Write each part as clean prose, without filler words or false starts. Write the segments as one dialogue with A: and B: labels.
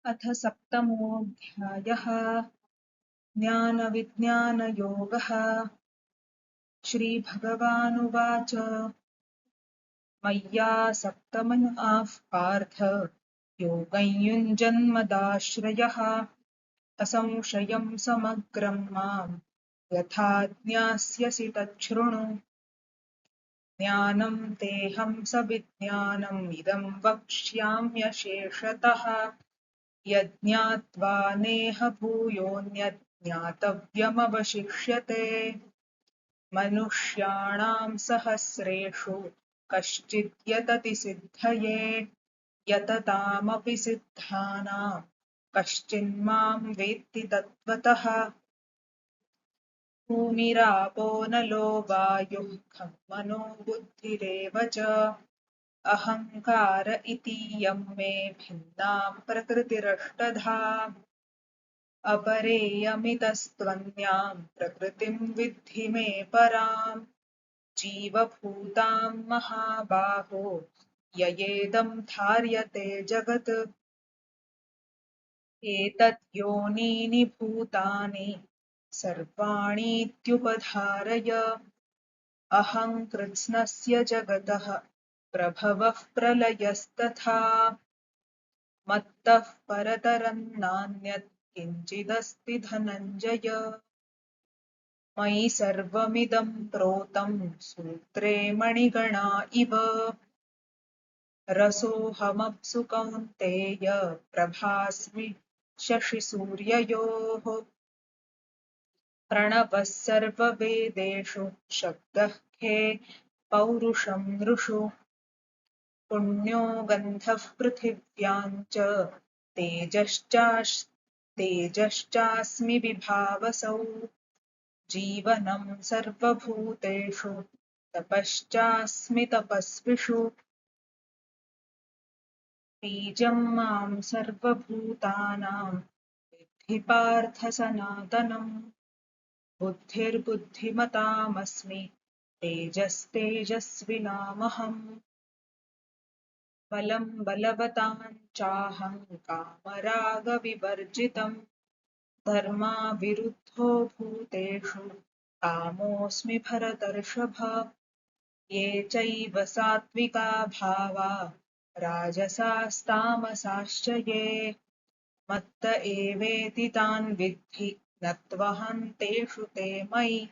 A: अथ सप्तमोऽध्यायः। ज्ञानविज्ञानयोगः। श्रीभगवानुवाच मय्यासक्तमनः पार्थ योगं युञ्जन्मदाश्रयः असंशयं समग्रं माम् यथा ज्ञास्यसि तच्छृणु। ज्ञानं तेऽहं सविज्ञानम् इदं वक्ष्याम्यशेषतः यज्ञात्वा नेह भूयोऽन्यत् ज्ञातव्यमवशिष्यते। मनुष्याणां सहस्रेषु कश्चिद् यतति सिद्धये यततामपि सिद्धानां कश्चिन्मां वेत्ति तत्त्वतः। भूमिरापो नलो वायुः खं मनो बुद्धिरेव च अहङ्कार इतीयं मे भिन्ना प्रकृतिरष्टधा। अपरेयमितस्त्वन्यां प्रकृतिं विद्धि मे पराम् जीवभूतां महाबाहो ययेदं धार्यते जगत्। एतत् योनीनि भूतानि सर्वाणीत्युपधारय अहं कृत्स्नस्य जगतः प्रभवः प्रलयस्तथा मत्तः परतरं नान्यत् किञ्चिदस्ति धनञ्जय। मयि सर्वमिदं प्रोतं सूत्रे मणिगणा इव रसोऽहमप्सु कौन्तेय प्रभास्मि शशिसूर्ययोः। प्रणवः सर्ववेदेषु शब्दः खे पौरुषं नृषु पुण्यो गन्धः पृथिव्यां च तेजश्चास्मि विभावसौ। जीवनं सर्वभूतेषु तपश्चास्मि तपस्विषु। बीजं मां सर्वभूतानां विद्धि पार्थ सनातनम्। बुद्धिर्बुद्धिमतामस्मि तेजस्तेजस्विनामहम्। बलं बलवतां चाहं कामरागविवर्जितम्। धर्माविरुद्धो भूतेषु कामोऽस्मि भरतर्षभ। ये चैव सात्विका भावा राजसास्तामसाश्च ये मत्त एवेति तान् विद्धि न त्वहं तेषु ते मयि।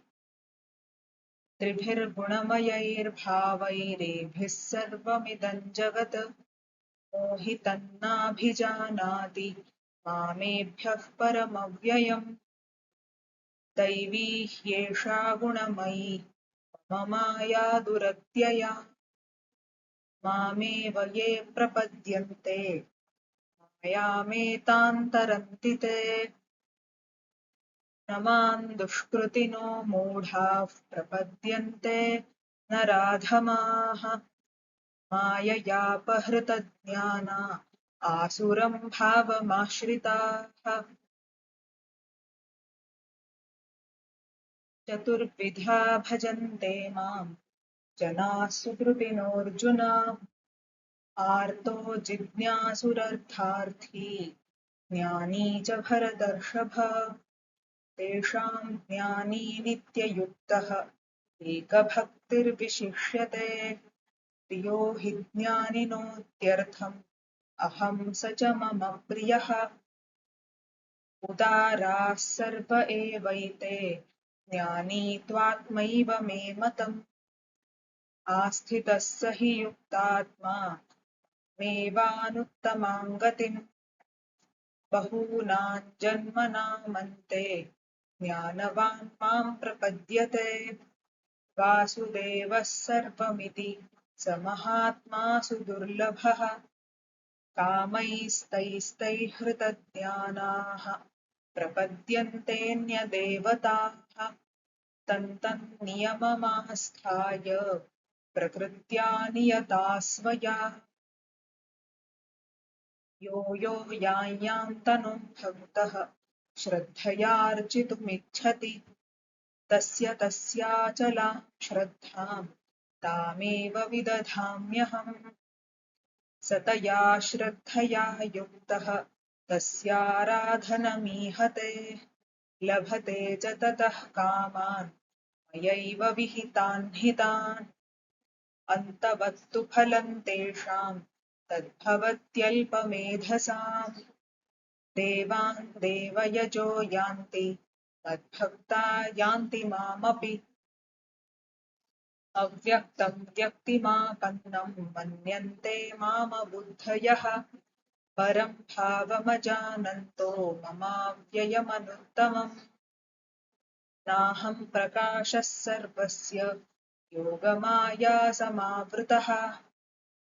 A: त्रिभिर्गुणमयैर्भावैरेभिः सर्वमिदं जगत् मोहितं नाभिजानाति मामेभ्यः परमव्ययम्। दैवी ह्येषा गुणमयी मम माया दुरत्यया मामेव ये प्रपद्यन्ते मायामेतान् तरन्ति ते। न मां दुष्कृतिनो मूढाः प्रपद्यन्ते नराधमाः माययापहृतज्ञाना आसुरं भावमाश्रिताः। चतुर्विधा भजन्ते मां जनाः सुकृतिनोऽर्जुन आर्तो जिज्ञासुरर्थार्थी ज्ञानी च भरतर्षभ। तेषां ज्ञानी नित्ययुक्तः एकभक्तिर्विशिष्यते। प्रियो हि ज्ञानिनोत्यर्थम् अहं स च मम प्रियः। उदाराः सर्व एवैते ज्ञानी त्वात्मैव मे मतम्। आस्थितः स हि युक्तात्मा मेवानुत्तमां गतिम्। बहूनां जन्मनामन्ते ज्ञानवान् मां प्रपद्यते। वासुदेवः सर्वमिति स महात्मा सुदुर्लभः। कामैस्तैस्तैहृतज्ञानाः प्रपद्यन्तेऽन्यदेवताः। तं तं नियममास्थाय प्रकृत्या नियता स्वया। यो यो यां तनुं भक्तः श्रद्धयार्चितुमिच्छति तस्य तस्याचलां श्रद्धां तामेव विदधाम्यहम्। सतया श्रद्धया युक्तः तस्याराधनमीहते लभते च ततः कामान् मयैव विहितान् हितान् अन्तवत्तु फलं तेषां तद्भवत्यल्पमेधसाम् देवान् देवयजो यान्ति मद्भक्ता यान्ति मामपि अव्यक्तं व्यक्तिमापन्नं मन्यन्ते मामबुद्धयः परं भावमजानन्तो ममाव्ययमनुत्तमम् नाहं प्रकाशः सर्वस्य योगमायासमावृतः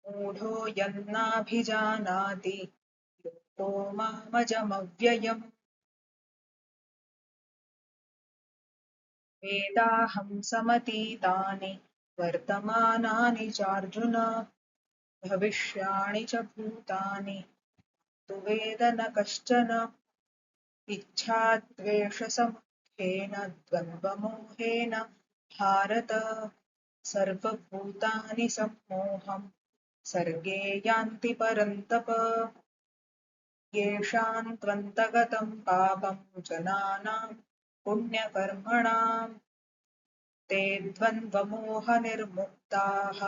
A: मूढो यन्नाभिजानाति योगो मामजमव्ययम् वेदाहं समतीतानि वर्तमानानि चार्जुन भविष्याणि च भूतानि तु वेद न कश्चन इच्छाद्वेषसमुत्थेन द्वन्द्वमोहेन भारत सर्वभूतानि सम्मोहं सर्गे यान्ति परन्तप येषां त्वन्तगतं पापं जनानां पुण्यकर्मणां ते द्वन्द्वमोहनिर्मुक्ताः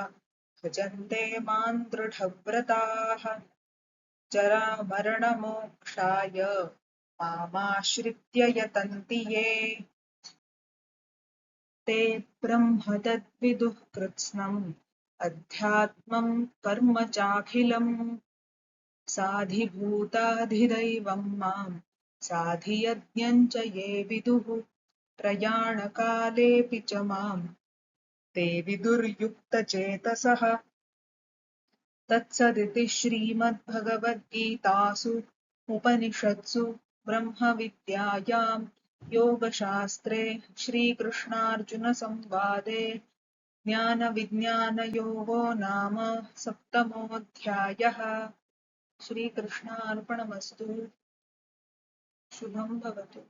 A: भजन्ते मां दृढव्रताः जरामरणमोक्षाय मामाश्रित्य यतन्ति ये ते ब्रह्म तद्विदुः कृत्स्नम् अध्यात्मं कर्म चाखिलम् साधिभूताधिदैवं मां साधियज्ञं च ये विदुः प्रयाणकालेऽपि च मां ते विदुर्युक्तचेतसः तत्सदिति श्रीमद्भगवद्गीतासु उपनिषत्सु ब्रह्मविद्यायां योगशास्त्रे श्रीकृष्णार्जुनसंवादे ज्ञानविज्ञानयोगो नाम सप्तमोऽध्यायः। श्रीकृष्णार्पणमस्तु। शुभं भवतु।